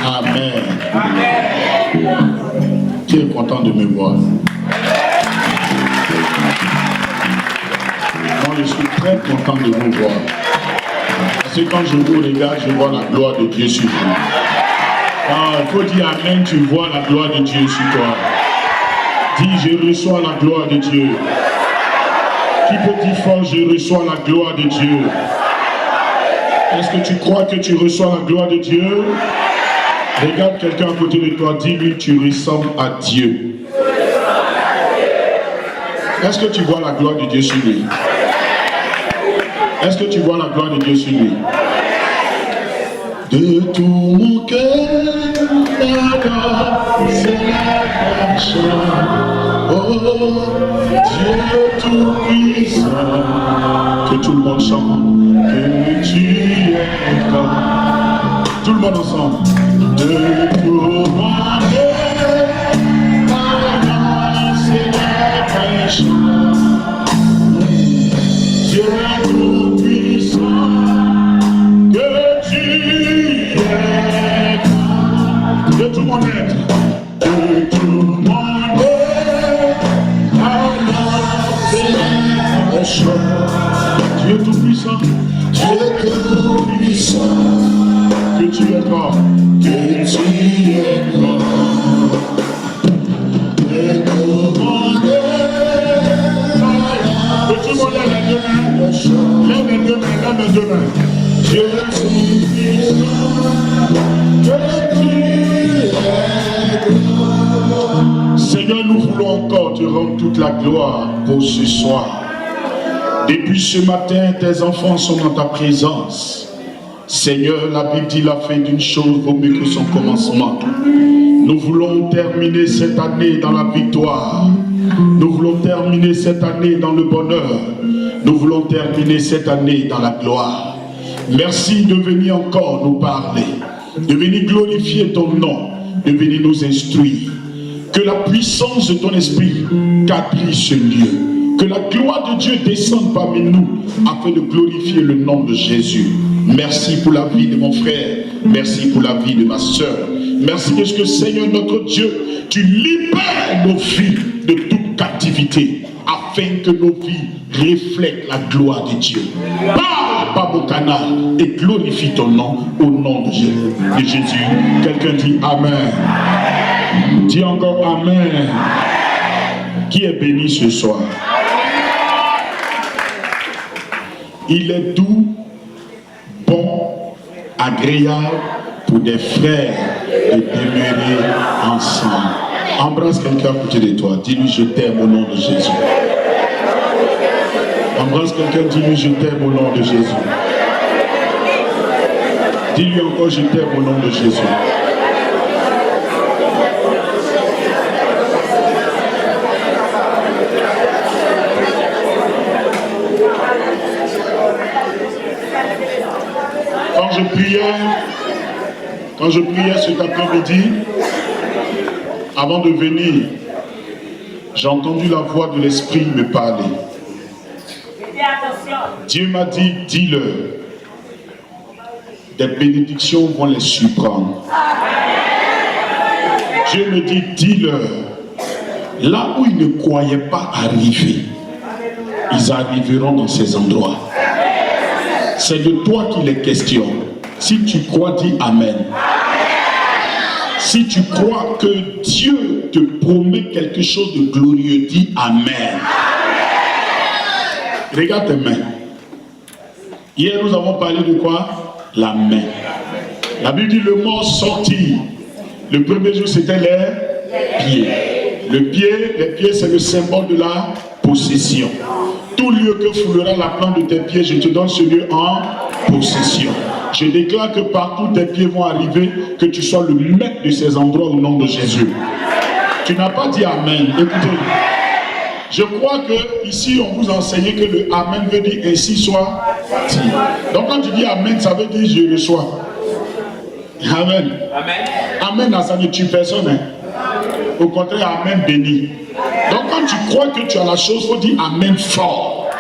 Amen. Qui est content de me voir? Moi, je suis très content de vous voir. Parce que quand je vous regarde, je vois la gloire de Dieu sur vous. Il faut dire Amen, tu vois la gloire de Dieu sur toi. Dis, je reçois la gloire de Dieu. Qui peut dire fort, je reçois la gloire de Dieu? Est-ce que tu crois que tu reçois la gloire de Dieu? Regarde quelqu'un à côté de toi, dis-lui, tu ressembles à Dieu. Est-ce que tu vois la gloire de Dieu sur lui? Est-ce que tu vois la gloire de Dieu sur lui? De tout mon cœur, c'est la chance. Oh, Dieu tout-puissant, que tout le monde chante, que tu es grand. Tout le monde ensemble. De tout mon cœur, c'est la chance. Dieu tout-puissant, que tu es grand. De tout mon être, de tout mon Dieu tout-puissant, Dieu tout-puissant, que tu es grand, que tu es grand. Que tout le monde lève les deux mains, lève les deux mains, lève les deux mains. Dieu tout-puissant, que tu es grand. Seigneur, nous voulons encore te rendre toute la gloire pour ce soir. Depuis ce matin, tes enfants sont dans ta présence. Seigneur, la Bible dit la fin d'une chose vaut mieux que son commencement. Nous voulons terminer cette année dans la victoire. Nous voulons terminer cette année dans le bonheur. Nous voulons terminer cette année dans la gloire. Merci de venir encore nous parler, de venir glorifier ton nom, de venir nous instruire. Que la puissance de ton esprit quadrille ce lieu. Que la gloire de Dieu descende parmi nous afin de glorifier le nom de Jésus. Merci pour la vie de mon frère. Merci pour la vie de ma soeur. Merci parce que Seigneur notre Dieu, tu libères nos vies de toute captivité afin que nos vies reflètent la gloire de Dieu. Parle par mon canal et glorifie ton nom au nom de Jésus. Quelqu'un dit Amen. Dis encore Amen. Qui est béni ce soir? Il est doux, bon, agréable pour des frères de demeurer ensemble. Embrasse quelqu'un à côté de toi. Dis-lui je t'aime au nom de Jésus. Embrasse quelqu'un, dis-lui je t'aime au nom de Jésus. Dis-lui encore je t'aime au nom de Jésus. Quand je priais cet après-midi, avant de venir, j'ai entendu la voix de l'Esprit me parler. Dieu m'a dit, dis-leur, des bénédictions vont les surprendre. Dieu me dit, dis-leur, là où ils ne croyaient pas arriver, ils arriveront dans ces endroits. C'est de toi qu'il est question. Si tu crois, dis Amen. Si tu crois que Dieu te promet quelque chose de glorieux, dis Amen. Regarde tes mains. Hier, nous avons parlé de quoi? La main. La Bible dit le mot sortit. Le premier jour, c'était les pieds. Les pieds, c'est le symbole de la possession. Tout lieu que foulera la plante de tes pieds, je te donne ce lieu en possession. Je déclare que partout tes pieds vont arriver, que tu sois le maître de ces endroits au nom de Jésus. Tu n'as pas dit Amen. Écoutez, je crois que ici on vous enseignait que le Amen veut dire ainsi soit dit. Donc quand tu dis Amen, ça veut dire je reçois. Amen. Amen, ça ne tue personne. Hein. Au contraire, Amen béni. Donc quand tu crois que tu as la chose, il faut dire Amen fort.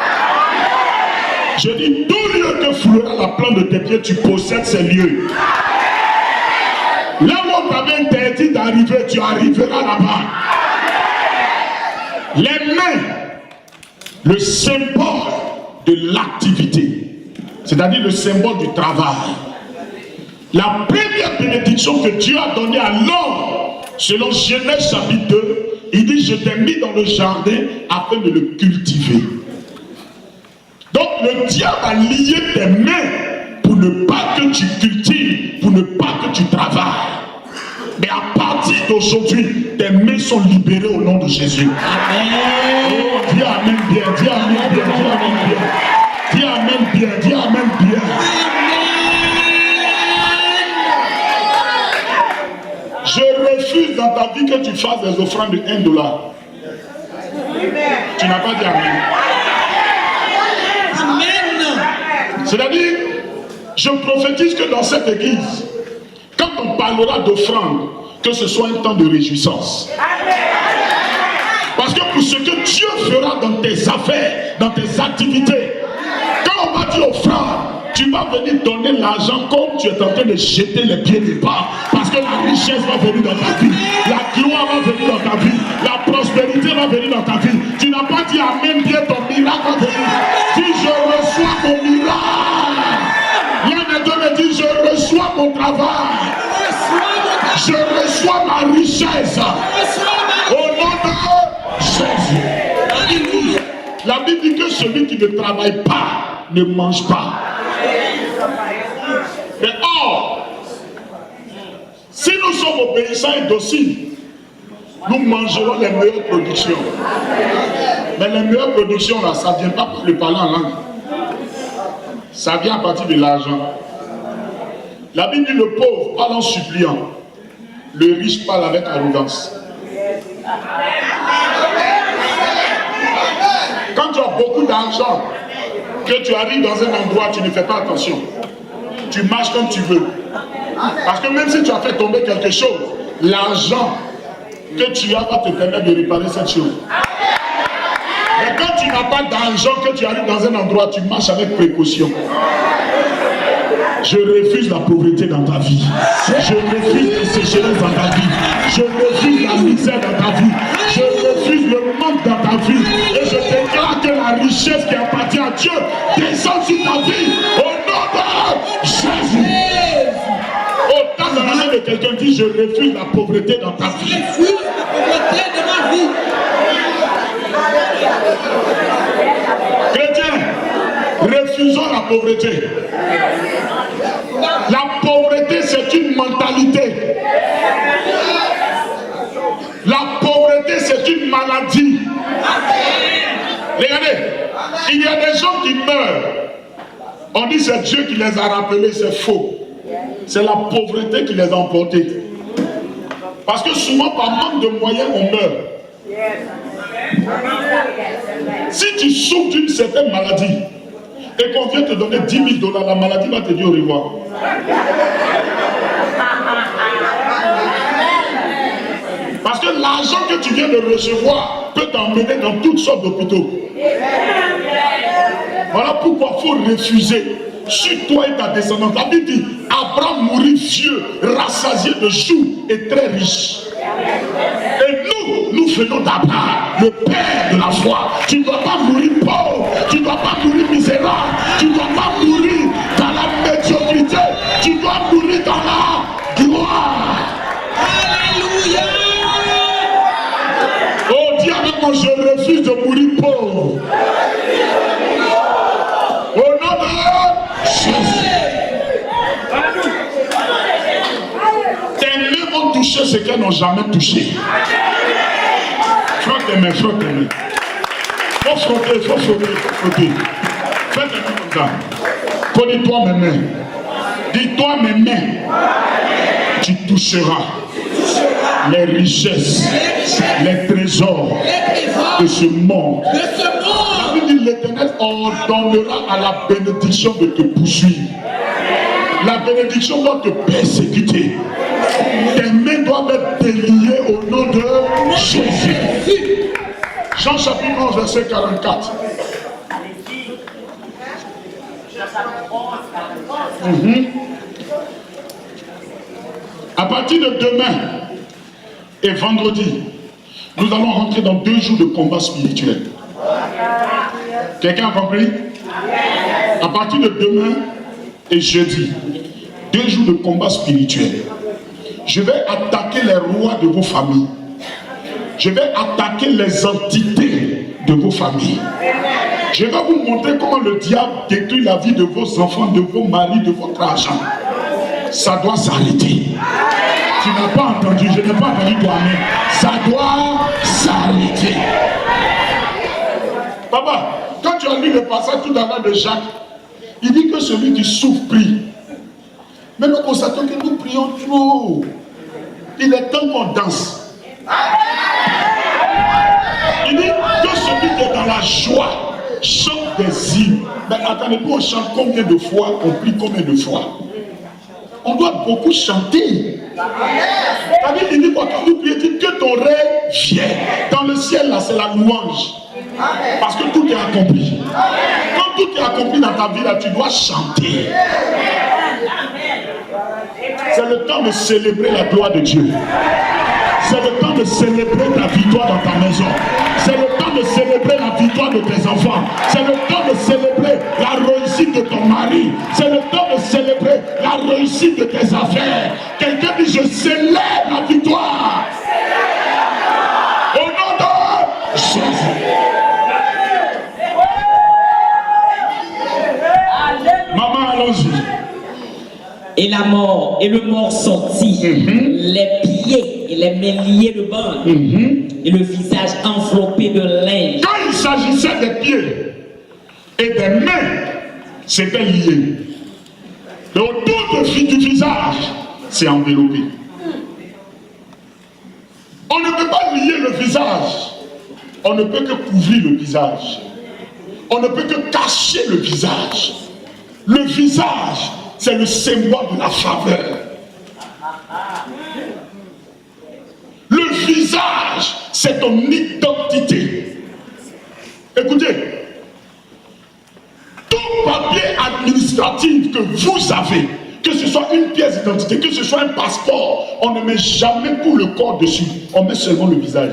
Je dis tout lieu que fouleras la plante de tes pieds, tu possèdes ces lieux. Là où on t'avait interdit d'arriver, tu arriveras là-bas. Les mains, le symbole de l'activité, c'est-à-dire le symbole du travail. La première bénédiction que Dieu a donnée à l'homme, selon Genèse chapitre 2, il dit, je t'ai mis dans le jardin afin de le cultiver. Donc le diable a lié tes mains pour ne pas que tu cultives, pour ne pas que tu travailles. Mais à partir d'aujourd'hui, tes mains sont libérées au nom de Jésus. Amen. Oh, dis Amen bien, dis Amen bien, dis Amen bien. Dis Amen bien, dis Amen bien. Je refuse dans ta vie que tu fasses des offrandes de $1. Tu n'as pas dit Amen. C'est-à-dire, je prophétise que dans cette église, quand on parlera d'offrande, que ce soit un temps de réjouissance. Parce que pour ce que Dieu fera dans tes affaires, dans tes activités, quand on va dire offrande, tu vas venir donner l'argent comme tu es en train de jeter les pieds des bas. Parce que la richesse va venir dans ta vie. La gloire va venir dans ta vie. La prospérité va venir dans ta vie. Tu n'as pas dit Amen bien, ton miracle va venir. Dis je reçois mon miracle. L'un des deux me dit je reçois mon travail. Je reçois ma richesse. Au nom de Jésus. La Bible dit que celui qui ne travaille pas ne mange pas. Mais or, si nous sommes obéissants et dociles, nous mangerons les meilleures productions. Mais les meilleures productions, là, ça ne vient pas par le parler en langue. Ça vient à partir de l'argent. La Bible dit le pauvre parle en suppliant. Le riche parle avec arrogance. Quand tu as beaucoup d'argent, que tu arrives dans un endroit, tu ne fais pas attention. Tu marches comme tu veux. Parce que même si tu as fait tomber quelque chose, l'argent que tu as va te permettre de réparer cette chose. Mais quand tu n'as pas d'argent, que tu arrives dans un endroit, tu marches avec précaution. Je refuse la pauvreté dans ta vie. Je refuse la sécheresse dans ta vie. Je refuse la misère dans ta vie. Je refuse le manque dans ta vie. Et je déclare que la richesse qui appartient à Dieu descend sur ta vie. Au nom de Jésus. Autant dans la main de quelqu'un dit je refuse la pauvreté dans ta vie. Je refuse la pauvreté de ma vie. Chrétiens, refusons la pauvreté. La pauvreté, c'est une mentalité. La pauvreté, c'est une maladie. Regardez, il y a des gens qui meurent. On dit c'est Dieu qui les a rappelés, c'est faux. C'est la pauvreté qui les a emportés. Parce que souvent, par manque de moyens, on meurt. Si tu souffres d'une certaine maladie, et qu'on vient te donner $10 000, la maladie va te dire au revoir. Parce que l'argent que tu viens de recevoir peut t'emmener dans toutes sortes d'hôpitaux. Voilà pourquoi il faut refuser sur toi et ta descendance. La Bible dit, Abraham mourit vieux, rassasié de jours et très riche. Et nous venons d'Abraham, le père de la foi. Tu ne dois pas mourir pauvre, tu ne dois pas mourir misérable, tu ne dois pas mourir dans la médiocrité, tu dois mourir dans la gloire. Alléluia. Oh, dis avec moi, je refuse de mourir pauvre. Au nom de Jésus. Tes mains vont toucher ce qu'elles n'ont jamais touché. Frotte tes mains, frotte tes mains. Faut frotter, faut frotter, faut frotter. Fais tes mains comme ça. Connais-toi mes mains. Dis-toi mes mains. Tu toucheras les richesses, les trésors de ce monde. L'Éternel ordonnera à la bénédiction de te poursuivre. La bénédiction doit te persécuter. Tes mains doivent être déliées au nom de Jésus. Jean chapitre 11, verset 44. À partir de demain et vendredi, nous allons rentrer dans 2 jours de combat spirituel. Quelqu'un a compris? À partir de demain et jeudi, 2 jours de combat spirituel. Je vais attaquer les rois de vos familles. Je vais attaquer les entités de vos familles. Je vais vous montrer comment le diable détruit la vie de vos enfants, de vos maris, de votre argent. Ça doit s'arrêter. Tu n'as pas entendu, je n'ai pas entendu toi-même. Ça doit s'arrêter. Papa, quand tu as lu le passage tout à l'heure de Jacques, il dit que celui qui souffre prie. Mais nous constatons que nous prions trop. Il est temps qu'on danse. Il dit que celui qui est dans la joie chante des hymnes. Mais attendez-vous, on chante combien de fois? On prie combien de fois? On doit beaucoup chanter. Il dit quoi? Quand vous priez, dit que ton rêve vienne. Dans le ciel, là, c'est la louange. Parce que tout est accompli. Quand tout est accompli dans ta vie, là, tu dois chanter. C'est le temps de célébrer la gloire de Dieu. C'est le temps de célébrer ta victoire dans ta maison. C'est le temps de célébrer la victoire de tes enfants. C'est le temps de célébrer la réussite de ton mari. C'est le temps de célébrer la réussite de tes affaires. Quelqu'un dit, je célèbre la victoire. Au nom de Jésus. Maman, allons-y. Et la mort, et le mort sortit, les pieds et les mains liés de bandes, et le visage enveloppé de linge. Quand il s'agissait des pieds et des mains, c'était lié. Et autour du visage, c'est enveloppé. On ne peut pas lier le visage. On ne peut que couvrir le visage. On ne peut que cacher le visage. Le visage, c'est le symbole de la faveur. Le visage, c'est ton identité. Écoutez, tout papier administratif que vous avez, que ce soit une pièce d'identité, que ce soit un passeport, on ne met jamais tout le corps dessus. On met seulement le visage.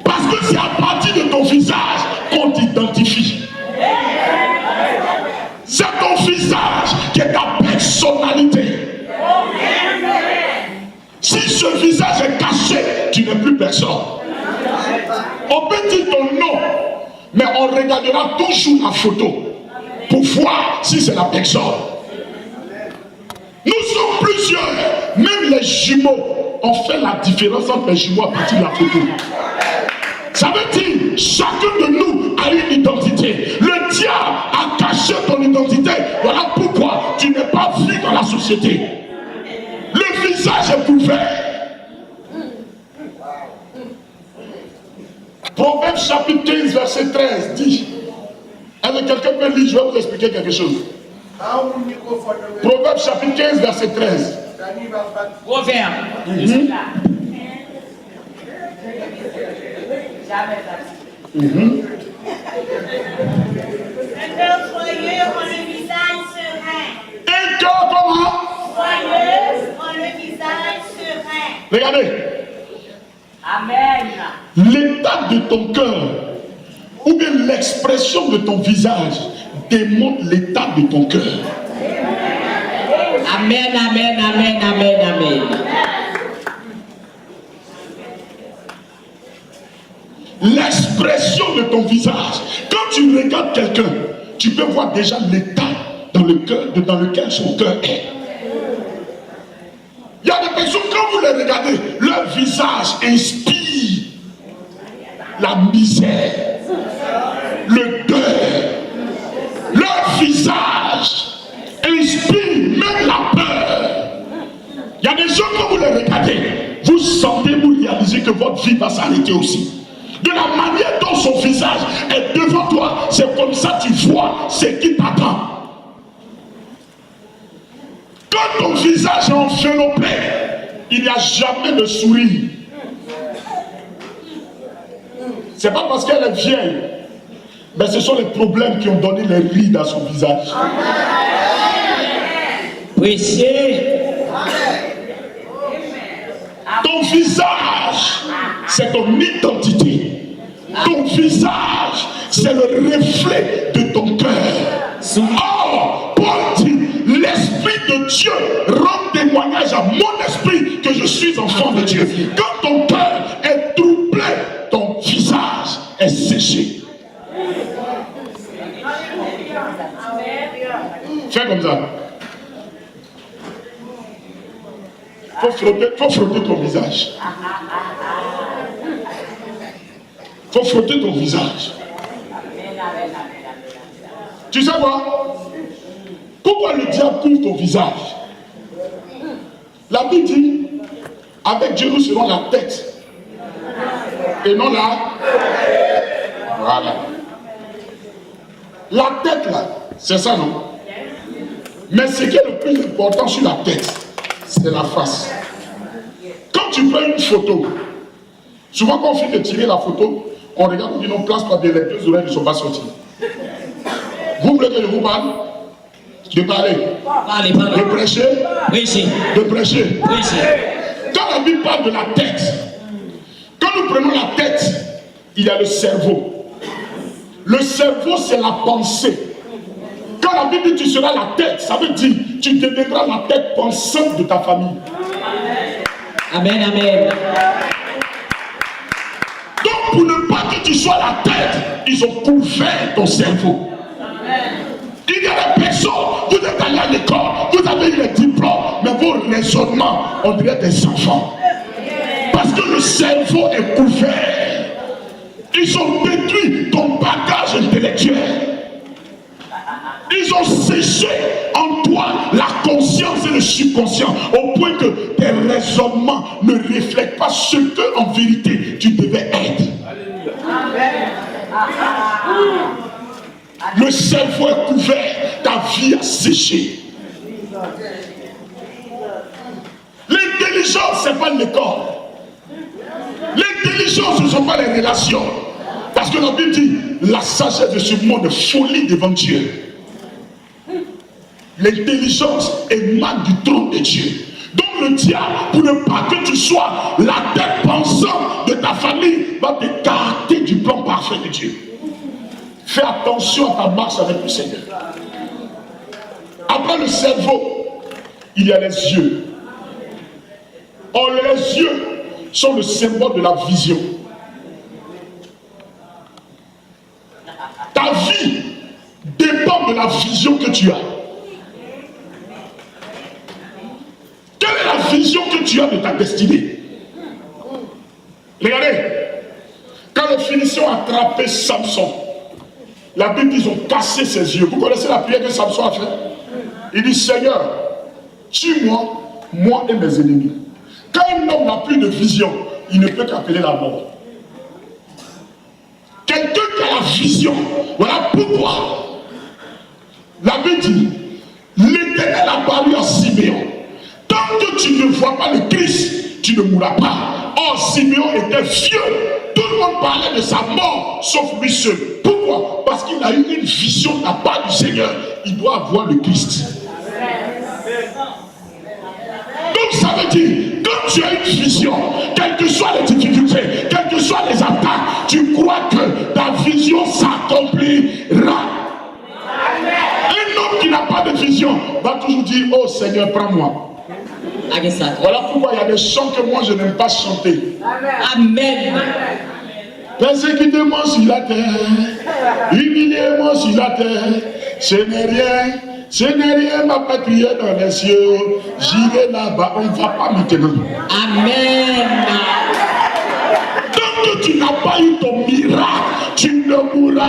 Parce que c'est à partir de ton visage qu'on t'identifie. C'est ton visage qui est ta personnalité. Si ce visage est caché, tu n'es plus personne. On peut dire ton nom, mais on regardera toujours la photo pour voir si c'est la personne. Nous sommes plusieurs, même les jumeaux, on fait la différence entre les jumeaux à partir de la photo. Ça veut dire, chacun de nous a une identité. Le diable a caché ton identité. Voilà pourquoi tu n'es pas vu dans la société. Le visage est couvert. Proverbe chapitre 15, verset 13 dit, est-ce que quelqu'un peut lire, je vais vous expliquer quelque chose. Proverbe chapitre 15, verset 13. Proverbe. Un cœur joyeux en le visage serein. Un cœur comment? Joyeux en le visage serein. Regardez. Amen. L'état de ton cœur ou bien l'expression de ton visage démontre l'état de ton cœur. Amen, amen, amen, amen, amen. L'expression de ton visage. Quand tu regardes quelqu'un, tu peux voir déjà l'état dans lequel son cœur est. Il y a des personnes, quand vous les regardez, leur visage inspire la misère, le deuil. Leur visage inspire même la peur. Il y a des gens, quand vous les regardez, vous sentez, vous réalisez que votre vie va s'arrêter aussi. De la manière dont son visage est devant toi, c'est comme ça que tu vois ce qui t'attend. Quand ton visage est enveloppé, il n'y a jamais de sourire. C'est pas parce qu'elle est vieille Mais ce sont les problèmes qui ont donné les rides à son visage. Prêchez. Ton visage, c'est ton identité. Ton visage, c'est le reflet de ton cœur. Or, Paul dit, l'Esprit de Dieu rend témoignage à mon esprit que je suis enfant de Dieu. Quand ton cœur est troublé, ton visage est séché. Fais comme ça. Faut frotter ton visage. Faut frotter ton visage. Tu sais quoi? Pourquoi le diable couvre ton visage? La Bible dit, avec Dieu nous serons la tête et non la. Voilà. La tête là, c'est ça non? Mais ce qui est le plus important sur la tête, c'est la face. Quand tu prends une photo, souvent quand on finit de tirer la photo, on regarde, on dit non, place pas bien, les deux oreilles ne sont pas sorties. Vous voulez que je vous parle? De parler. Parlez. De prêcher. Prêchez. De prêcher. Prêchez. Quand la Bible parle de la tête, quand nous prenons la tête, il y a le cerveau. Le cerveau, c'est la pensée. Quand la Bible dit tu seras la tête, ça veut dire tu deviendras la tête pensante de ta famille. Amen, amen. Donc pour ne pas que tu sois la tête, ils ont couvert ton cerveau. Il y a des personnes, vous êtes allés à l'école, vous avez eu les diplômes, mais vos raisonnements, on dirait des enfants. Parce que le cerveau est couvert. Ils ont détruit ton bagage intellectuel. Ils ont séché en toi la conscience et le subconscient au point que tes raisonnements ne reflètent pas ce que en vérité tu devais être. Le cerveau est couvert, ta vie a séché. L'intelligence, ce n'est pas l'école. L'intelligence, ce ne sont pas les relations. Parce que la Bible dit, la sagesse de ce monde est folie devant Dieu. L'intelligence émane du trône de Dieu. Donc le diable, pour ne pas que tu sois la tête pensante de ta famille, va t'écarter du plan parfait de Dieu. Fais attention à ta marche avec le Seigneur. Après le cerveau, il y a les yeux. Or, les yeux sont le symbole de la vision. Ta vie dépend de la vision que tu as. Quelle est la vision que tu as de ta destinée? Regardez, quand les Philistins ont attrapé Samson, la Bible dit qu'ils ont cassé ses yeux. Vous connaissez la prière que Samson a fait? Il dit, Seigneur, tue-moi, moi et mes ennemis. Quand un homme n'a plus de vision, il ne peut qu'appeler la mort. Quelqu'un qui a la vision, voilà pourquoi la Bible dit, l'Éternel a parlé à Siméon. Tant que tu ne vois pas le Christ, tu ne mourras pas. Or, Siméon était vieux. Tout le monde parlait de sa mort, sauf lui seul. Pourquoi? Parce qu'il a eu une vision de la part du Seigneur. Il doit avoir le Christ. Donc ça veut dire, quand tu as une vision, quelles que soient les difficultés, quelles que soient les attaques, tu crois que ta vision s'accomplira. Un homme qui n'a pas de vision va toujours dire, oh Seigneur, prends-moi. Voilà pourquoi il y a des chants que moi je n'aime pas chanter. Amen. Persécutez-moi sur la terre, humiliez-moi sur la terre, ce n'est rien ma patrie dans les cieux, j'irai là-bas, on ne va pas maintenant. Amen. Tant que tu n'as pas eu ton miracle, tu ne mourras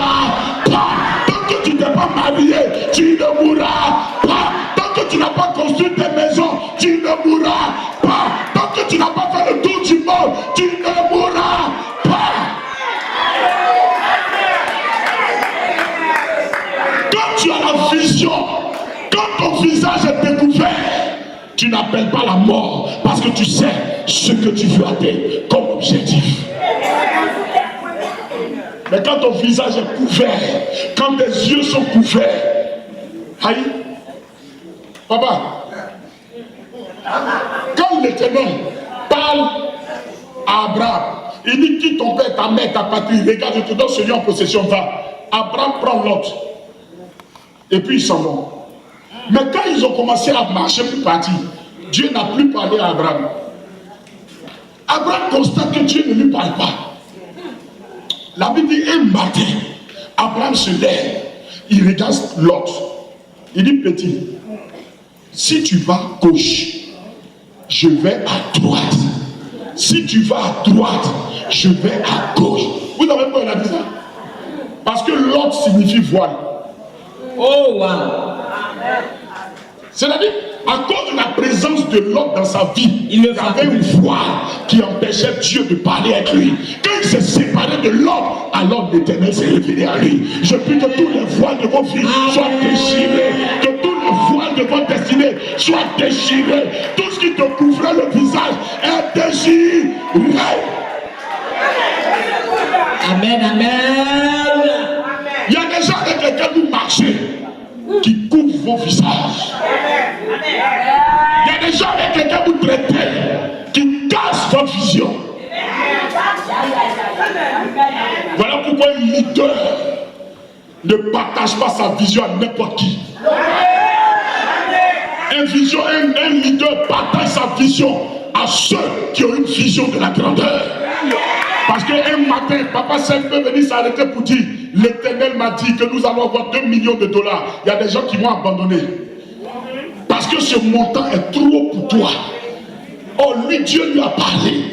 pas. Tant que tu n'es pas marié, tu ne mourras pas. Tant que tu n'as pas construit tes maisons, tu ne mourras pas. Tant que tu n'as pas fait le tour du monde, tu ne mourras pas. Quand tu as la vision, quand ton visage est découvert, tu n'appelles pas la mort parce que tu sais ce que tu veux atteindre comme objectif. Mais quand ton visage est couvert, quand tes yeux sont couverts, aïe, papa, quand l'Éternel parle à Abraham, il dit quitte ton père, ta mère, ta patrie, regarde, je te donne celui en possession, va. Abraham prend l'autre. Et puis ils s'en vont. Mais quand ils ont commencé à marcher pour partir, Dieu n'a plus parlé à Abraham. Abraham constate que Dieu ne lui parle pas. La Bible dit un matin, Abraham se lève, il regarde l'autre. Il dit petit, si tu vas à gauche, je vais à droite. Si tu vas à droite, je vais à gauche. Vous savez pourquoi il a dit ça? Parce que l'autre signifie voile. Oh, wow. C'est-à-dire, à cause de la présence de l'autre dans sa vie, il y avait une voile qui empêchait Dieu de parler avec lui. Quand il s'est séparé de l'autre, alors l'Éternel s'est révélé à lui. Je prie que tous les voiles de vos vies soient déchirés, que tous les voiles de votre destinée soient déchirés. Tout ce qui te couvrait le visage est déchiré. Amen, amen. Il y a des gens avec lesquels vous marchez qui couvrent vos visages. Il y a des gens avec lesquels vous traitez qui cassent votre vision. Voilà pourquoi un leader ne partage pas sa vision à n'importe qui. Un leader partage sa vision à ceux qui ont une vision de la grandeur. Parce qu'un matin, Papa Saint peut venir s'arrêter pour dire, l'Éternel m'a dit que nous allons avoir 2 millions de dollars. Il y a des gens qui vont abandonner. Parce que ce montant est trop pour toi. Oh, lui, Dieu lui a parlé.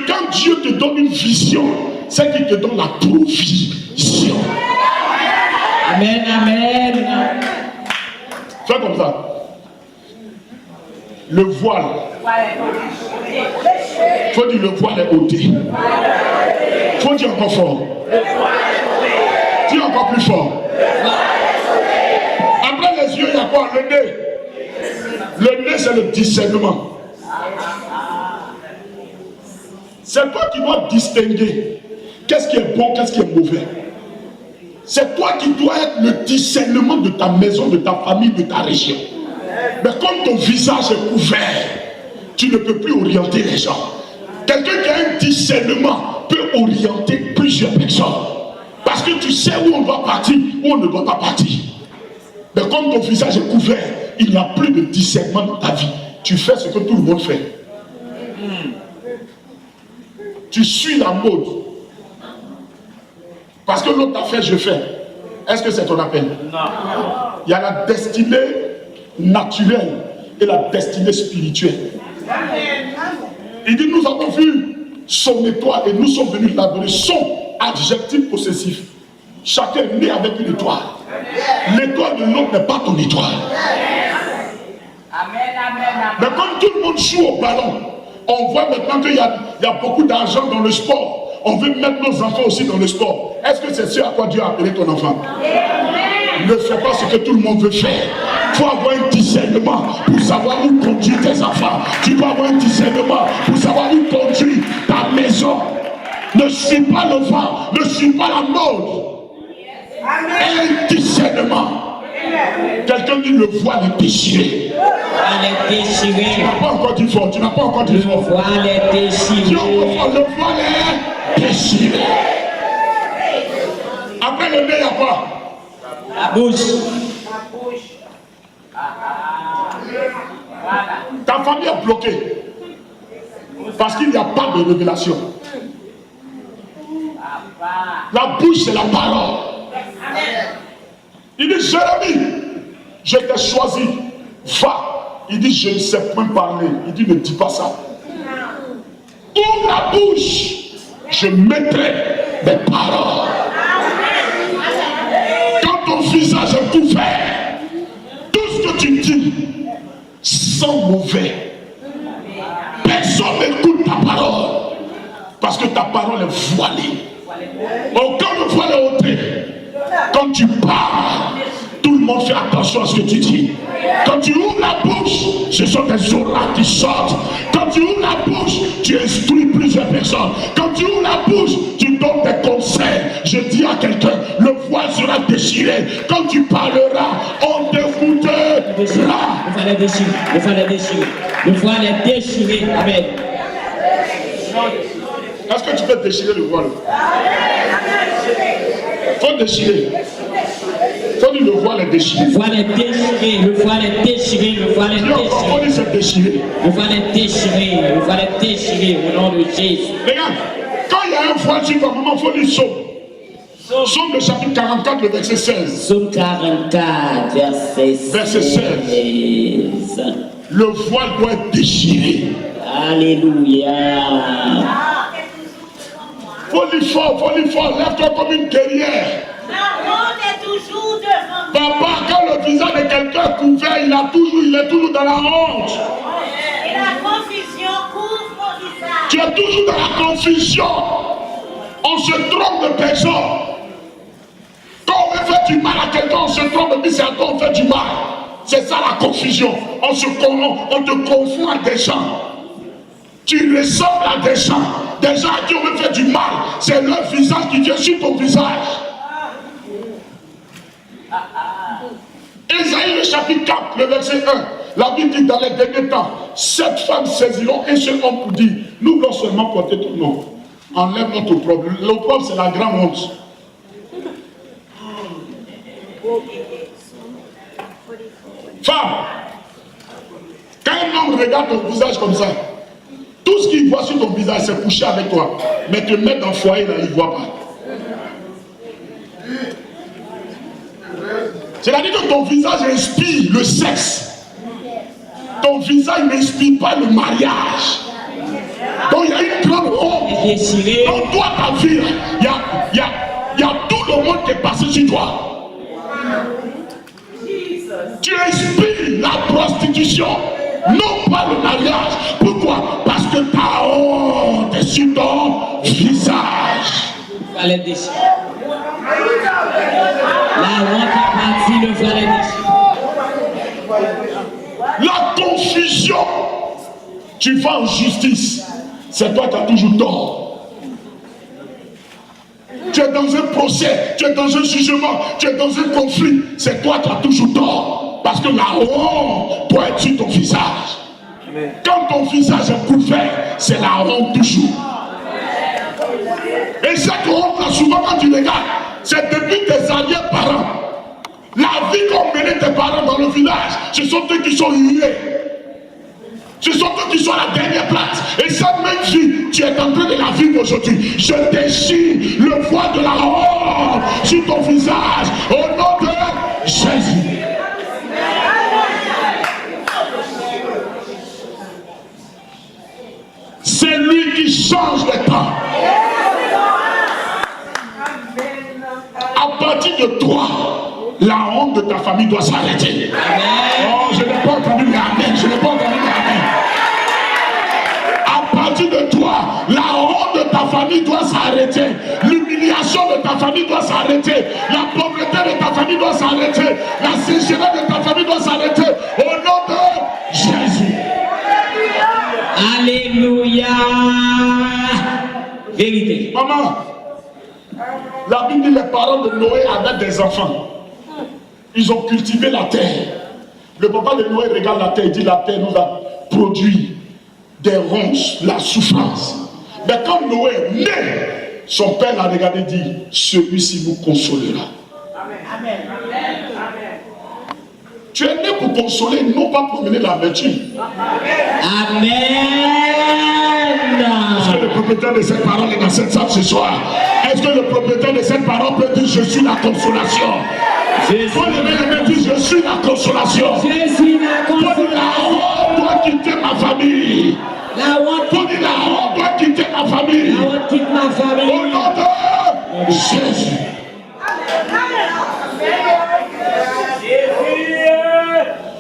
Quand Dieu te donne une vision, c'est qu'il te donne la provision. Amen, amen. Fais comme ça. Le voile. Faut dire le voile est ôté. Faut dire encore fort. Dis encore plus fort. Après les yeux, il y a quoi? Le nez. Le nez, c'est le discernement. C'est toi qui dois distinguer qu'est-ce qui est bon, qu'est-ce qui est mauvais. C'est toi qui dois être le discernement de ta maison, de ta famille, de ta région. Mais comme ton visage est couvert, tu ne peux plus orienter les gens. Quelqu'un qui a un discernement peut orienter plusieurs personnes. Parce que tu sais où on doit partir, où on ne doit pas partir. Mais comme ton visage est couvert, il n'y a plus de discernement dans ta vie. Tu fais ce que tout le monde fait. Tu suis la mode. Parce que l'autre a fait, je fais. Est-ce que c'est ton appel? Non. Il y a la destinée naturelle et la destinée spirituelle. Il dit, nous avons vu son étoile et nous sommes venus l'adorer. Son adjectif possessif. Chacun est né avec une étoile. L'étoile de l'autre n'est pas ton étoile. Mais comme tout le monde joue au ballon, on voit maintenant qu'il y a beaucoup d'argent dans le sport. On veut mettre nos enfants aussi dans le sport. Est-ce que c'est ce à quoi Dieu a appelé ton enfant? Ne fais pas ce que tout le monde veut faire. Il faut avoir un discernement pour savoir où conduire tes enfants. Tu dois avoir un discernement pour savoir où conduire ta maison. Ne suis pas le vent, ne suis pas la mode. Un discernement. Quelqu'un dit le voile est déchiré. Elle est déchirée. Tu n'as pas encore dit fort, tu n'as pas encore dit fort. Le voile est déchiré. Dis encore fort, le voile est déchiré. Après le nez, il y a quoi? La bouche. Ta famille est bloquée. Parce qu'il n'y a pas de révélation. La bouche, c'est la parole. Il dit, Jérémie, je t'ai choisi. Va. Il dit, je ne sais point parler. Il dit, ne dis pas ça. Ouvre la bouche. Je mettrai mes paroles. Quand ton visage est couvert, tout ce que tu dis sent mauvais. Personne n'écoute ta parole. Parce que ta parole est voilée. Aucun ne voit le ôter. Quand tu parles, tout le monde fait attention à ce que tu dis. Quand tu ouvres la bouche, ce sont des oracles qui sortent. Quand tu ouvres la bouche, tu instruis plusieurs personnes. Quand tu ouvres la bouche, tu donnes des conseils. Je dis à quelqu'un, le voile sera déchiré. Quand tu parleras, on t'écoutera. Le voile est déchiré. Le voile est déchiré. Le voile est déchiré. Amen. Est-ce que tu peux déchirer le voile? Faut déchirer. Faut dire le voile est déchiré. Le voile est déchiré. Le voile est déchiré. Le voile est déchiré. On dit c'est déchiré. Le voile est déchiré. Le voile est déchiré au nom de Jésus. Regarde, quand il y a un voile sur toi, maman, il faut lire Psaume. Psaume le chapitre 44, le verset 16. Psaume 44, verset 16. Le voile doit être déchiré. Alléluia. Faut lire fort, lève-toi comme une guerrière. La honte est toujours devant moi. Papa, quand le visage de quelqu'un est couvert, il est toujours dans la honte. Et la confusion couvre mon visage. Tu es toujours dans la confusion. On se trompe de personne. Quand on veut faire du mal à quelqu'un, on se trompe et puis c'est à toi on fait du mal. C'est ça la confusion. On te confond à des gens. Tu ressembles à des gens à qui on veut faire du mal. C'est leur visage qui vient sur ton visage. Ésaïe le chapitre 4, le verset 1. La Bible dit dans les derniers temps, 7 femmes saisiront un seul homme pour dire, nous voulons seulement porter ton nom. Enlève notre problème. Le problème c'est la grande honte. Femme, quand un homme regarde ton visage comme ça, tout ce qu'il voit sur ton visage, c'est coucher avec toi. Mais te mettre dans le foyer, là, il ne voit pas. C'est-à-dire que ton visage inspire le sexe. Ton visage n'inspire pas le mariage. Donc il y a une grande honte. Donc toi, ta vie, il y a tout le monde qui est passé sur toi. Tu inspires la prostitution, non pas le mariage. Pourquoi? Parce que ta honte est sur ton visage. La honte est partie, le voile est déchiré. La confusion. Tu vas en justice. C'est toi qui as toujours tort. Tu es dans un procès, tu es dans un jugement, tu es dans un conflit. C'est toi qui as toujours tort. Parce que la honte doit être sur ton visage. Quand ton visage est couvert, c'est la honte toujours. Et cette honte-là, souvent quand tu regardes, c'est depuis tes arrière-parents. La vie qu'ont mené tes parents dans le village, ce sont eux qui sont hués. Ce sont eux qui sont à la dernière place. Et cette même vie, tu es en train de la vivre aujourd'hui. Je déchire le voile de la honte sur ton visage au nom de Jésus. C'est lui qui change les temps. À partir de toi, la honte de ta famille doit s'arrêter. Oh, je n'ai pas entendu les amen. Je n'ai pas entendu les amen. À partir de toi, la honte de ta famille doit s'arrêter. L'humiliation de ta famille doit s'arrêter. La pauvreté de ta famille doit s'arrêter. La sécheresse de ta famille doit s'arrêter. Au nom de Jésus. Alléluia. Vérité. Maman, la Bible dit les parents de Noé avaient des enfants. Ils ont cultivé la terre. Le papa de Noé regarde la terre et dit la terre nous a produit des ronces, la souffrance. Mais quand Noé est né, son père l'a regardé et dit, celui-ci vous consolera. Amen. Amen. Amen. Tu es né pour consoler, non pas pour mener la vertu. Amen. Est-ce que le propriétaire de cette parole est dans cette salle ce soir? Est-ce que le propriétaire de cette parole peut dire, je suis la consolation? Faut lever les mains et dire, je suis la consolation. Je suis la consolation. La honte doit quitter ma famille. La honte. Faut dire, la honte doit quitter ma famille. La honte quitte ma famille. Au nom de Jésus.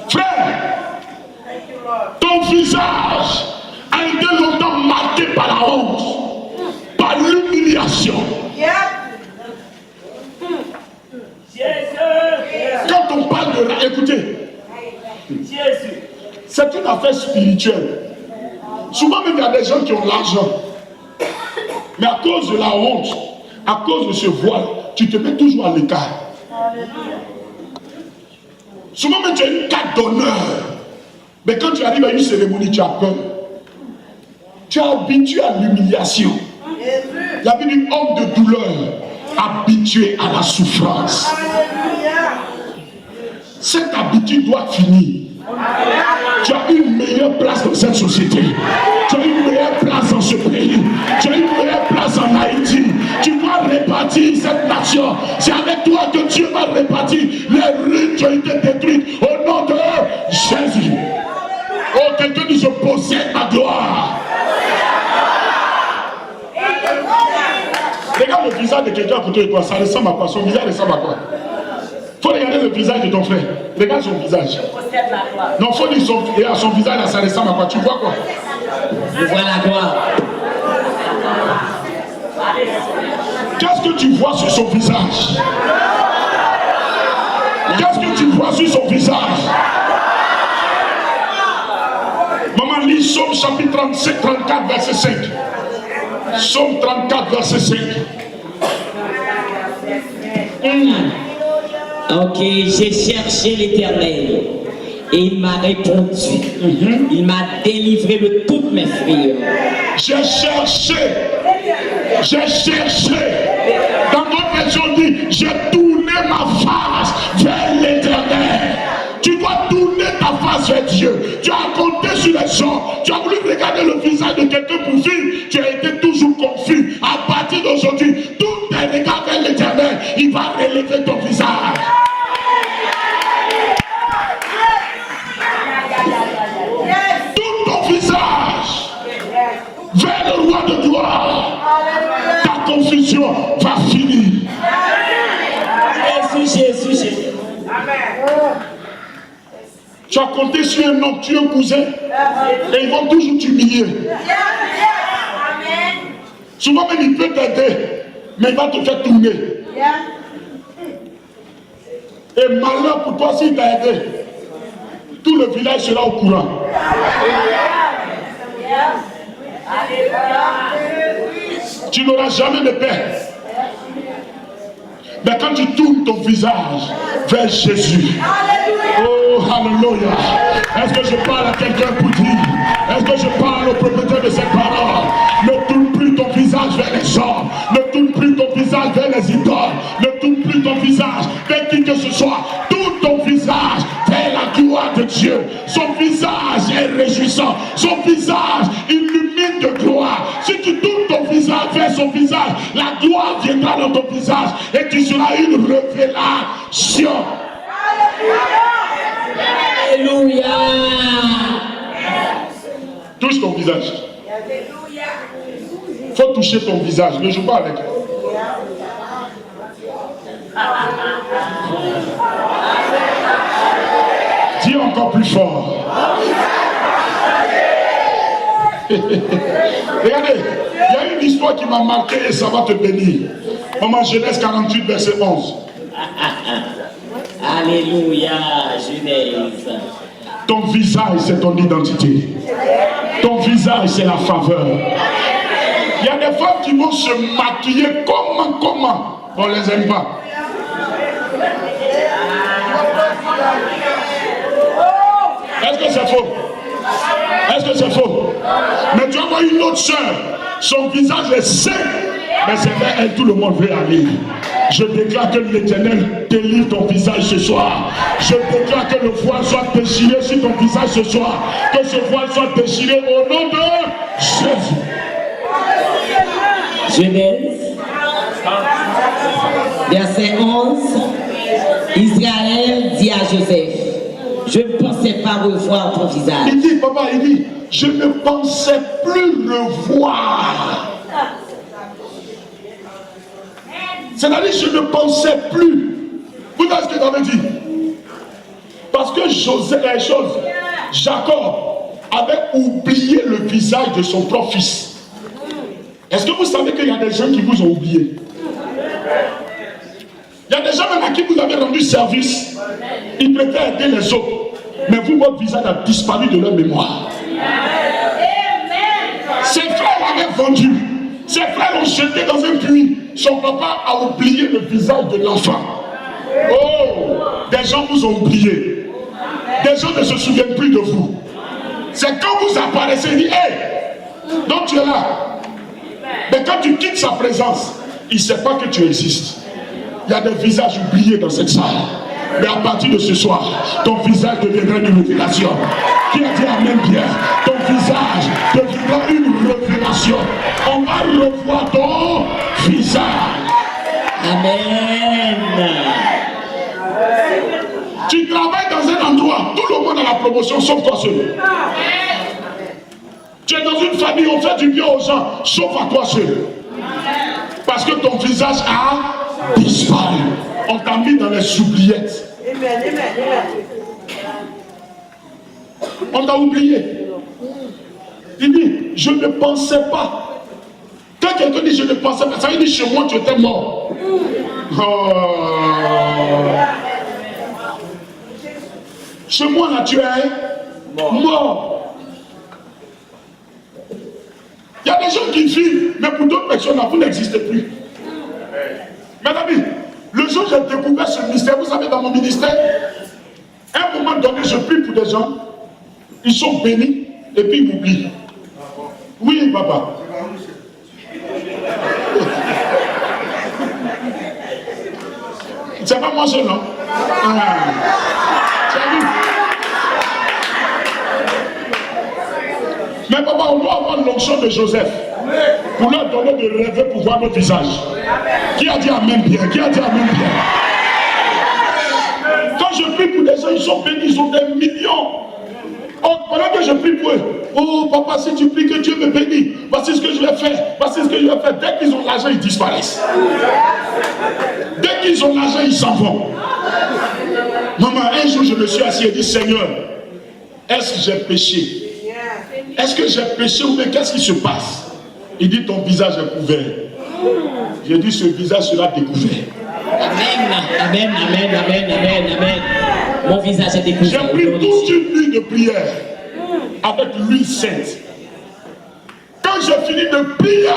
Frère, ton visage a été longtemps marqué par la honte, par l'humiliation. Quand on parle de la... Écoutez, c'est une affaire spirituelle. Souvent même il y a des gens qui ont l'argent. Mais à cause de la honte, à cause de ce voile, tu te mets toujours à l'écart. Souvent même tu as une carte d'honneur. Mais quand tu arrives à une cérémonie, tu as peur. Tu es habitué à l'humiliation. La vie d'un homme de douleur, habitué à la souffrance. Cette habitude doit finir. Tu as une meilleure place dans cette société. Tu as une meilleure place dans ce pays. Tu as une meilleure place en Haïti. Tu dois répartir cette nation. C'est avec toi que Dieu va répartir les ruines qui ont été détruites au nom de Jésus. Oh, quelqu'un dit je possède ma gloire. Regarde le visage de quelqu'un à côté de toi. Ça ressemble à quoi? Son visage ressemble à quoi? Il faut regarder le visage de ton frère. Regarde son visage. Non, il faut dire son visage, là, ça ressemble à quoi? Tu vois quoi? Je vois la gloire. Qu'est-ce que tu vois sur son visage? Qu'est-ce que tu vois sur son visage? Maman, lis Somme chapitre 37, 34, verset 5. Somme 34, verset 5. Ok, j'ai cherché l'Éternel et il m'a répondu. Il m'a délivré de toutes mes frayeurs. J'ai cherché. Dans notre version dit, j'ai tourné ma face vers l'Éternel. Tu dois tourner ta face vers Dieu. Tu as compté sur les gens. Tu as voulu regarder le visage de quelqu'un pour vivre. Tu as été toujours confus. À partir d'aujourd'hui, tous tes regards vers l'Éternel, il va relever ton visage. Tourne ton visage vers le roi de gloire. Ta confusion va finir. Jésus. Amen. Tu as compté sur un homme, tu es un cousin, et ils vont toujours t'humilier. Amen. Souvent même il peut t'aider, mais il va te faire tourner. Et malheur pour toi s'il t'a aidé. Tout le village sera au courant. Tu n'auras jamais de paix. Mais quand tu tournes ton visage vers Jésus, oh, alléluia. Est-ce que je parle à quelqu'un pour dire? Est-ce que je parle au propriétaire de cette parole? Ne tourne plus ton visage vers les hommes. Ne tourne plus ton visage vers les idoles. Ne tourne plus ton visage vers qui que ce soit. Tourne ton visage vers la gloire de Dieu. Son visage est réjouissant. Son visage illumine de gloire. Si tu tournes ton visage vers son visage, la gloire viendra dans ton visage et tu seras une révélation. Alléluia. Touche ton visage. Il faut toucher ton visage. Ne joue pas avec. Dis encore plus fort. Regardez, il y a une histoire qui m'a marqué et ça va te bénir. Maman, Genèse 48, verset 11. Alléluia, Genèse. Ton visage, c'est ton identité. Ton visage, c'est la faveur. Il y a des femmes qui vont se maquiller comment on les aime pas. Est-ce que c'est faux? Est-ce que c'est faux? Mais tu vas voir une autre soeur, son visage est sain, mais c'est vers elle tout le monde veut aller. Je déclare que l'Éternel délivre ton visage ce soir. Je déclare que le voile soit déchiré sur ton visage ce soir. Que ce voile soit déchiré au nom de Jésus. Genèse, verset 11. Israël dit à Joseph, je ne pensais pas revoir ton visage. Il dit, papa, je ne pensais plus revoir. C'est-à-dire, je ne pensais plus. Vous voyez ce que ça veut dire? Parce que Jacob avait oublié le visage de son propre fils. Est-ce que vous savez qu'il y a des gens qui vous ont oublié? Il y a des gens même à qui vous avez rendu service. Ils préfèrent aider les autres. Mais vous, votre visage a disparu de leur mémoire. l'avait vendu. Ses frères l'ont jeté dans un puits. Son papa a oublié le visage de l'enfant. Oh, des gens vous ont oublié. Des gens ne se souviennent plus de vous. C'est quand vous apparaissez, il dit, hé, donc tu es là. Mais quand tu quittes sa présence, il ne sait pas que tu existes. Il y a des visages oubliés dans cette salle. Mais à partir de ce soir, ton visage deviendra une révélation. Qui a dit amen bien? Ton visage deviendra une révélation. On va revoir ton visage. Amen. Tu travailles dans un endroit, tout le monde a la promotion, sauf toi seul. Tu es dans une famille, on fait du bien aux gens, sauf à toi seul. Parce que ton visage a disparu. On t'a mis dans les oubliettes. On t'a oublié. Il dit, je ne pensais pas. Quand quelqu'un dit je ne pensais pas, ça veut dire chez moi tu étais mort. Oh. Chez moi là tu es mort. Il y a des gens qui vivent, mais pour d'autres personnes là, vous n'existez plus. Mesdames, le jour où j'ai découvert ce mystère, vous savez, dans mon ministère, à un moment donné, je prie pour des gens, ils sont bénis, et puis ils m'oublient. Oui, papa. C'est pas moi seul, non? Tu as vu? Mais papa, on doit avoir l'onction de Joseph pour leur donner de rêver pour voir notre visage. Qui a dit amen bien? Qui a dit amen bien? Quand je prie pour des gens, ils sont bénis, ils ont des millions. Oh, pendant que je prie pour eux, oh papa, si tu pries que Dieu me bénisse, voici ce que je vais faire, voici ce que je vais faire. Dès qu'ils ont l'argent, ils disparaissent. Dès qu'ils ont l'argent, ils s'en vont. Maman, un jour, je me suis assis et dit, Seigneur, est-ce que j'ai péché? Est-ce que j'ai péché ou bien qu'est-ce qui se passe? Il dit, ton visage est couvert. J'ai dit, ce visage sera découvert. Amen, amen, amen, amen, amen, amen. Mon visage est découvert. J'ai pris toute une nuit de prière avec l'huile sainte. Quand j'ai fini de prier,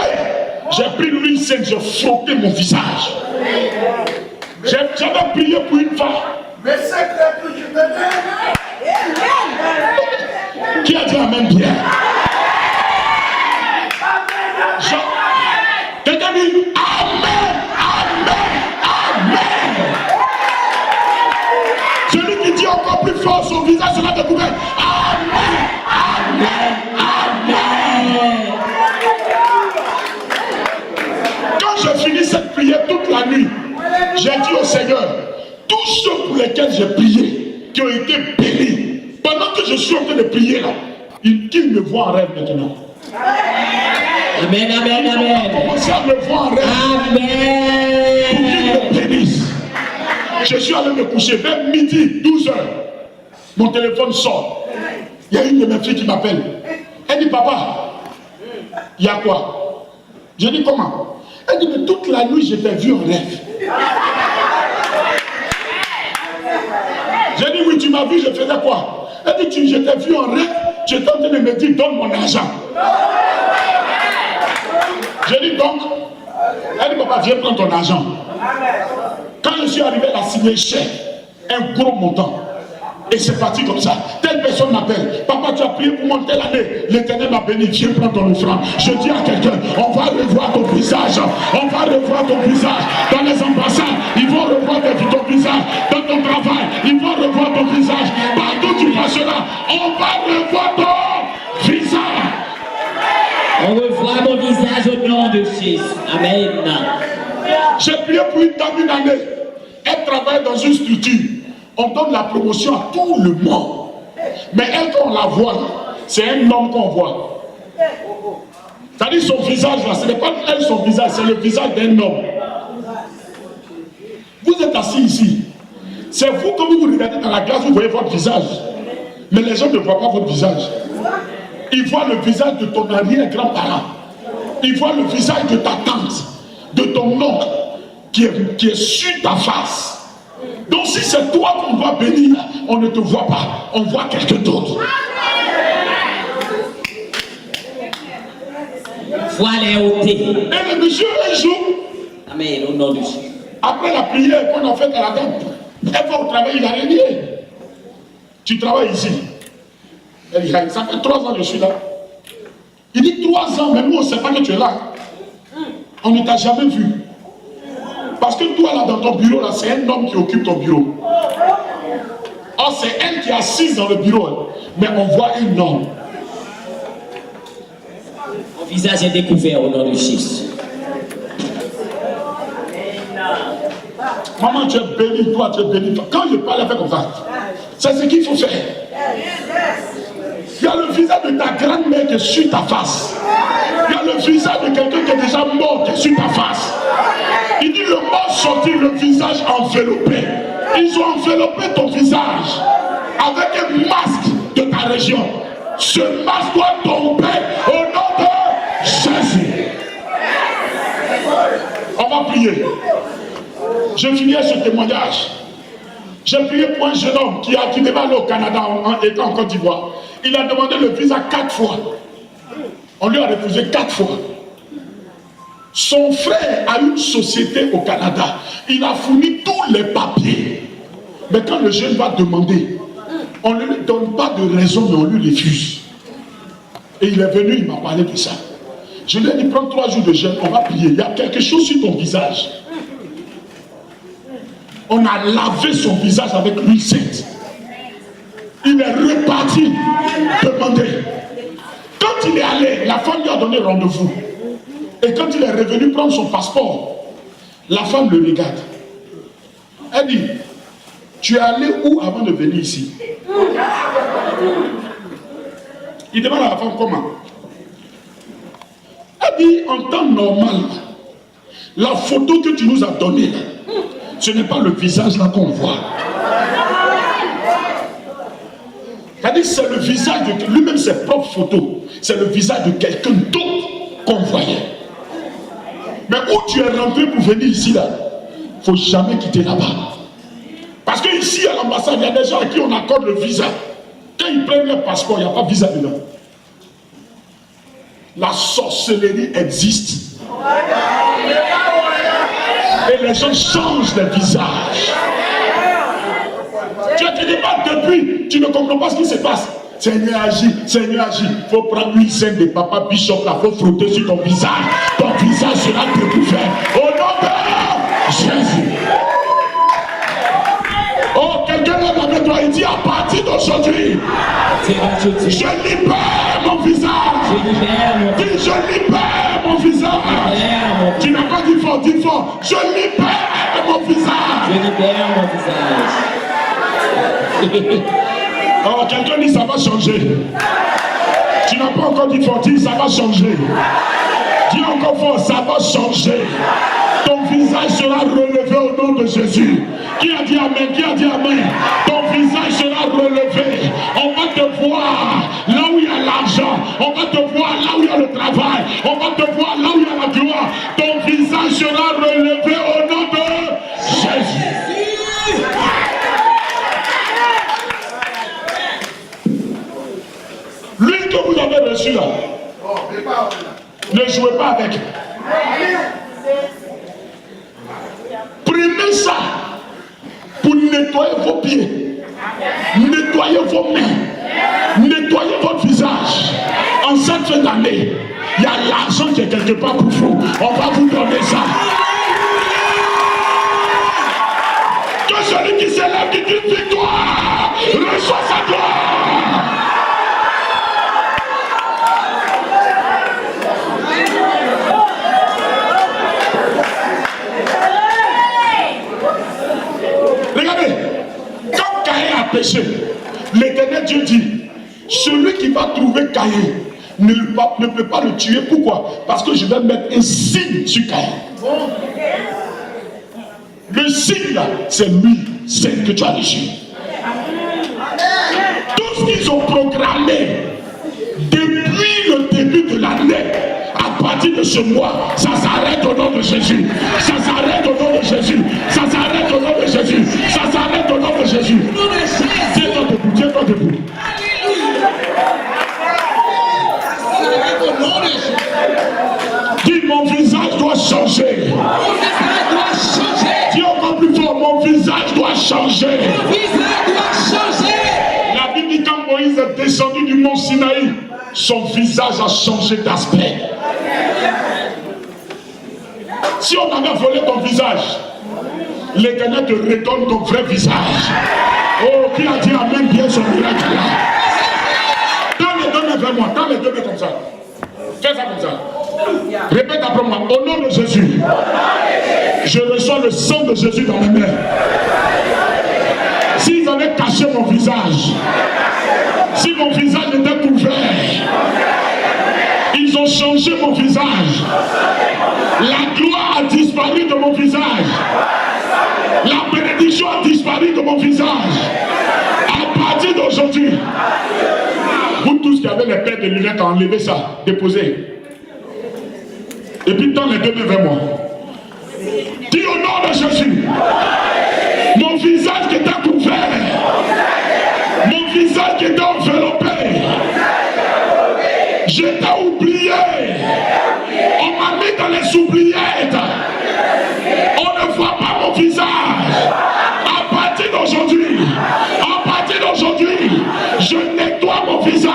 j'ai pris l'huile sainte, j'ai frotté mon visage. J'avais prié pour une femme. Mais c'est que je me Qui a dit amen bien? Quelqu'un dit amen, amen, amen. Celui qui dit encore plus fort, son visage sera découvert. Amen, amen, amen. Quand j'ai fini cette prière toute la nuit, j'ai dit au Seigneur, tous ceux pour lesquels j'ai prié, qui ont été bénis, pendant que je suis en train de prier là, qu'ils me voient en rêve maintenant. Amen, amen, amen. Commencez à me voir en rêve. Amen. Pour qu'ils me bénissent. Je suis allé me coucher vers midi, 12h. Mon téléphone sort. Il y a une de mes filles qui m'appelle. Elle dit, papa, il y a quoi? J'ai dit, comment? Elle dit, mais toute la nuit, je t'ai vu en rêve. J'ai dit, oui, tu m'as vu, je faisais quoi? Elle dit, je t'ai vu en rêve, j'étais en train de me dire, donne mon argent. J'ai dit donc, elle dit, papa, viens prendre ton argent. Quand je suis arrivé, elle a signé un chèque, un gros montant. Et c'est parti comme ça. Telle personne m'appelle. Papa, tu as prié pour moi telle année. L'Éternel m'a béni. Viens prendre ton offrande. Je dis à quelqu'un, on va revoir ton visage. On va revoir ton visage. Dans les ambassades, ils vont revoir ton visage. Dans ton travail, ils vont revoir ton visage. Partout tu passeras, on va revoir ton visage. On revoit mon visage au nom de Jésus. Amen. J'ai prié pour une dame une année. Elle travaille dans une structure. On donne la promotion à tout le monde. Mais elle, quand on la voit, c'est un homme qu'on voit. C'est-à-dire son visage là, ce n'est pas elle son visage, c'est le visage d'un homme. Vous êtes assis ici. C'est vous, quand vous vous regardez dans la glace, vous voyez votre visage. Mais les gens ne voient pas votre visage. Ils voient le visage de ton arrière-grand-parent. Ils voient le visage de ta tante, de ton oncle, qui est sur ta face. Donc si c'est toi qu'on doit bénir, on ne te voit pas, on voit quelqu'un d'autre. Voilà est ôté. Et le monsieur, un jour, Amen. Au nom de Jésus. après la prière qu'on a faite à la dame, elle va au travail, il a rien dit. Tu travailles ici. Elle dit, ça fait 3 ans que je suis là. Il dit 3 ans, mais nous on ne sait pas que tu es là. On ne t'a jamais vu. Parce que toi là dans ton bureau, là, c'est un homme qui occupe ton bureau. Or c'est elle qui est assise dans le bureau. Mais on voit un homme. Mon visage est découvert au nom de Jésus. Maman, tu es bénie, toi, tu es bénie. Quand je parle, elle fait comme ça. C'est ce qu'il faut faire. Il y a le visage de ta grand-mère qui est sur ta face. Il y a le visage de quelqu'un qui est déjà mort qui est sur ta face. Il dit le mort sorti, le visage enveloppé. Ils ont enveloppé ton visage avec un masque de ta région. Ce masque doit tomber au nom de Jésus. On va prier. Je finis ce témoignage. J'ai prié pour un jeune homme qui devait aller au Canada en étant en Côte d'Ivoire. Il a demandé le visa 4 fois. On lui a refusé 4 fois. Son frère a une société au Canada. Il a fourni tous les papiers. Mais quand le jeune va demander, on ne lui donne pas de raison, mais on lui refuse. Et il est venu, il m'a parlé de ça. Je lui ai dit, prends 3 jours de jeûne, on va prier. Il y a quelque chose sur ton visage. On a lavé son visage avec l'huile sainte. Il est reparti demander. Quand il est allé, la femme lui a donné rendez-vous. Et quand il est revenu prendre son passeport, la femme le regarde. Elle dit, tu es allé où avant de venir ici? Il demande à la femme comment. Elle dit, en temps normal, la photo que tu nous as donnée, ce n'est pas le visage là qu'on voit. C'est-à-dire c'est le visage de lui-même, ses propres photos. C'est le visage de quelqu'un d'autre qu'on voyait. Mais où tu es rentré pour venir ici là, il ne faut jamais quitter là-bas. Parce que ici à l'ambassade, il y a des gens à qui on accorde le visa. Quand ils prennent leur passeport, il n'y a pas de visa dedans. La sorcellerie existe. Et les gens changent de visage. Tu ne te dis pas depuis, tu ne comprends pas ce qui se passe. Seigneur agit, Seigneur agit. Il faut prendre une scène de papa Bishop là, il faut frotter sur ton visage. Ton visage sera découvert. Au nom de Jésus. Oh, quelqu'un là avec toi, il dit à partir d'aujourd'hui, je libère mon visage. Dis, je libère mon visage. Tu n'as pas dit fort, dis fort. Je libère mon visage. Je libère mon visage. Oh, quelqu'un dit ça va changer. Tu n'as pas encore dit fort, dis ça va changer. Dis encore fort, ça va changer. Ton visage sera relevé au nom de Jésus. Qui a dit amen? Qui a dit amen? Ton visage sera relevé. On va te voir là où il y a l'argent. On va te voir là où il y a le travail. On va te voir là où il y a la gloire. Ton visage sera relevé au nom de Jésus. L'huile que vous avez reçue là, ne jouez pas avec. Prenez ça pour nettoyer vos pieds, nettoyer vos mains, nettoyer votre visage. En cette fin d'année, il y a l'argent qui est quelque part pour vous. On va vous donner ça. Que celui qui s'élève qui dit victoire reçoit sa gloire. Regardez, quand Caïn a péché, l'Éternel Dieu dit, celui qui va trouver Caïn ne peut pas le tuer. Pourquoi? Parce que je vais mettre un signe sur Caïn. Le signe là, c'est lui, c'est que tu as reçu. Tout ce qu'ils ont programmé depuis le début de l'année, à partir de ce mois, ça s'arrête au nom de Jésus. Ça s'arrête au nom de Jésus. Ça s'arrête au nom de Jésus. Ça s'arrête au nom de Jésus. Tiens-toi debout, tiens-toi debout. Alléluia. Ça s'arrête au nom de Jésus. Moïse est descendu du mont Sinaï, son visage a changé d'aspect. Si on avait volé ton visage, l'Éternel te redonne ton vrai visage. Oh, qui a dit amen bien son miracle là? Tends les deux mains vers moi, tends les deux mains comme ça. Fais ça comme ça. Répète après moi, au nom de Jésus, je reçois le sang de Jésus dans mes mains. S'ils avaient caché mon visage, si mon visage était couvert, ils ont changé mon visage. La gloire a disparu de mon visage. La bénédiction a disparu de mon visage. À partir d'aujourd'hui, vous tous qui avez les paires de lunettes, enlevez ça, déposez. Et puis tends les deux mains vers moi. Dis au nom de Jésus, mon visage qui était couvert, mon visage qui était enveloppé, j'étais oublié. On m'a mis dans les oubliettes. On ne voit pas mon visage. À partir d'aujourd'hui, je nettoie mon visage.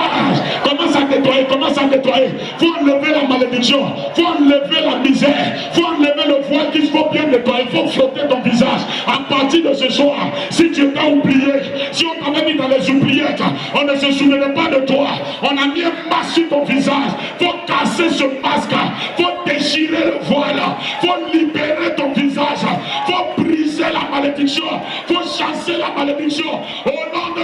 Commence à nettoyer, commence à nettoyer. Faut enlever la malédiction, faut enlever la misère, faut enlever le voile qu'il faut bien nettoyer, faut frotter ton visage. À partir de ce soir, si tu t'as oublié, si on t'avait mis dans les oubliettes, on ne se souvenait pas de toi. On a mis un masque sur ton visage. Faut casser ce masque, faut déchirer le voile, faut libérer ton visage, faut briser la malédiction, faut chasser la malédiction. Au nom de